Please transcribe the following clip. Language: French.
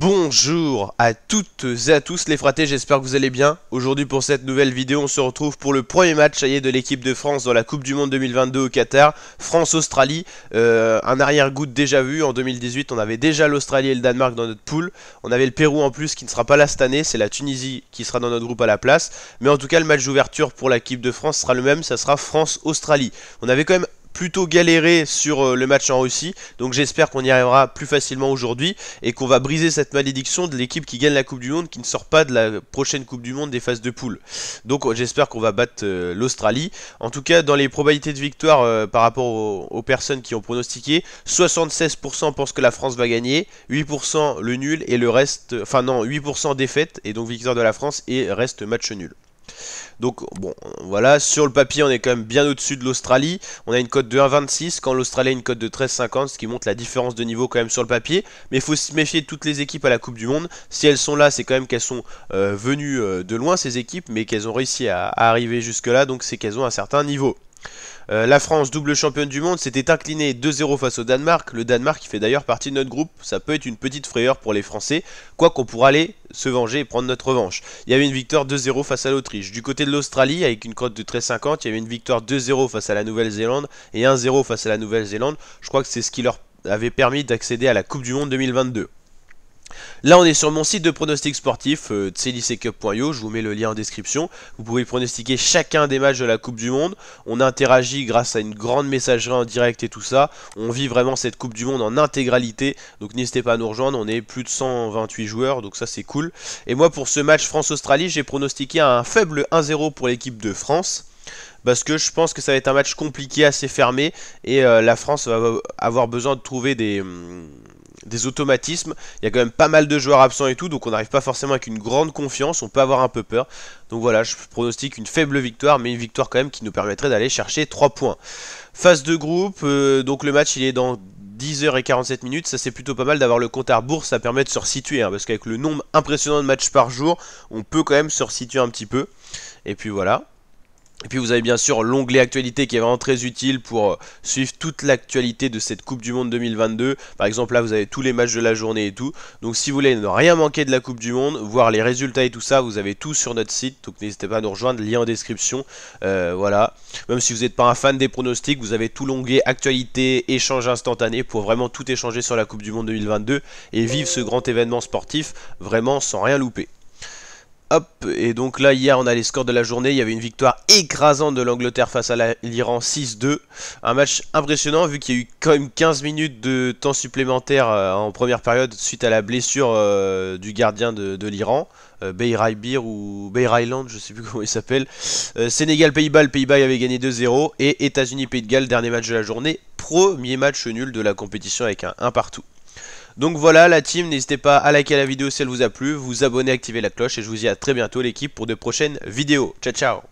Bonjour à toutes et à tous les fratés, j'espère que vous allez bien. Aujourd'hui pour cette nouvelle vidéo, on se retrouve pour le premier match de l'équipe de France dans la Coupe du Monde 2022 au Qatar. France-Australie, un arrière-goût déjà vu. En 2018, on avait déjà l'Australie et le Danemark dans notre pool. On avait le Pérou en plus qui ne sera pas là cette année, c'est la Tunisie qui sera dans notre groupe à la place. Mais en tout cas, le match d'ouverture pour l'équipe de France sera le même, ça sera France-Australie. On avait quand même plutôt galéré sur le match en Russie, donc j'espère qu'on y arrivera plus facilement aujourd'hui et qu'on va briser cette malédiction de l'équipe qui gagne la Coupe du Monde qui ne sort pas de la prochaine Coupe du Monde des phases de poule. Donc j'espère qu'on va battre l'Australie. En tout cas, dans les probabilités de victoire par rapport aux personnes qui ont pronostiqué, 76% pensent que la France va gagner, 8% le nul et le reste, enfin non, 8% défaite et donc victoire de la France et reste match nul. Donc bon, voilà, sur le papier on est quand même bien au-dessus de l'Australie. On a une cote de 1,26 quand l'Australie a une cote de 13,50, ce qui montre la différence de niveau quand même sur le papier. Mais il faut se méfier de toutes les équipes à la Coupe du Monde. Si elles sont là, c'est quand même qu'elles sont venues de loin ces équipes, mais qu'elles ont réussi à arriver jusque là, donc c'est qu'elles ont un certain niveau. La France, double championne du monde, s'était inclinée 2-0 face au Danemark. Le Danemark qui fait d'ailleurs partie de notre groupe. Ça peut être une petite frayeur pour les Français, quoi qu'on pourra aller se venger et prendre notre revanche. Il y avait une victoire 2-0 face à l'Autriche. Du côté de l'Australie, avec une cote de 13,50, il y avait une victoire 2-0 face à la Nouvelle-Zélande et 1-0 face à la Nouvelle-Zélande. Je crois que c'est ce qui leur avait permis d'accéder à la Coupe du Monde 2022. Là on est sur mon site de pronostics sportifs, tselisekup.io, je vous mets le lien en description. Vous pouvez pronostiquer chacun des matchs de la Coupe du Monde. On interagit grâce à une grande messagerie en direct et tout ça. On vit vraiment cette Coupe du Monde en intégralité, donc n'hésitez pas à nous rejoindre. On est plus de 128 joueurs, donc ça c'est cool. Et moi pour ce match France-Australie, j'ai pronostiqué un faible 1-0 pour l'équipe de France, parce que je pense que ça va être un match compliqué, assez fermé, et la France va avoir besoin de trouver des automatismes. Il y a quand même pas mal de joueurs absents et tout, donc on n'arrive pas forcément avec une grande confiance, on peut avoir un peu peur. Donc voilà, je pronostique une faible victoire, mais une victoire quand même qui nous permettrait d'aller chercher 3 points. Phase de groupe, donc le match il est dans 10h47, ça c'est plutôt pas mal d'avoir le compte à rebours, ça permet de se resituer, parce qu'avec le nombre impressionnant de matchs par jour, on peut quand même se resituer un petit peu. Et puis voilà. Et puis vous avez bien sûr l'onglet actualité qui est vraiment très utile pour suivre toute l'actualité de cette Coupe du Monde 2022. Par exemple là vous avez tous les matchs de la journée et tout. Donc si vous voulez ne rien manquer de la Coupe du Monde, voir les résultats et tout ça, vous avez tout sur notre site. Donc n'hésitez pas à nous rejoindre, lien en description. Voilà. Même si vous n'êtes pas un fan des pronostics, vous avez tout l'onglet actualité, échange instantané pour vraiment tout échanger sur la Coupe du Monde 2022 et vivre ce grand événement sportif vraiment sans rien louper. Hop, et donc là hier on a les scores de la journée, il y avait une victoire écrasante de l'Angleterre face à l'Iran 6-2. Un match impressionnant vu qu'il y a eu quand même 15 minutes de temps supplémentaire en première période suite à la blessure du gardien de l'Iran. Beiraibir ou Beirailand, je sais plus comment il s'appelle. Sénégal-Pays-Bas, le Pays-Bas avait gagné 2-0. Et États-Unis-Pays de Galles, dernier match de la journée. Premier match nul de la compétition avec un 1 partout. Donc voilà la team, n'hésitez pas à liker la vidéo si elle vous a plu, vous abonner, activer la cloche et je vous dis à très bientôt l'équipe pour de prochaines vidéos. Ciao ciao.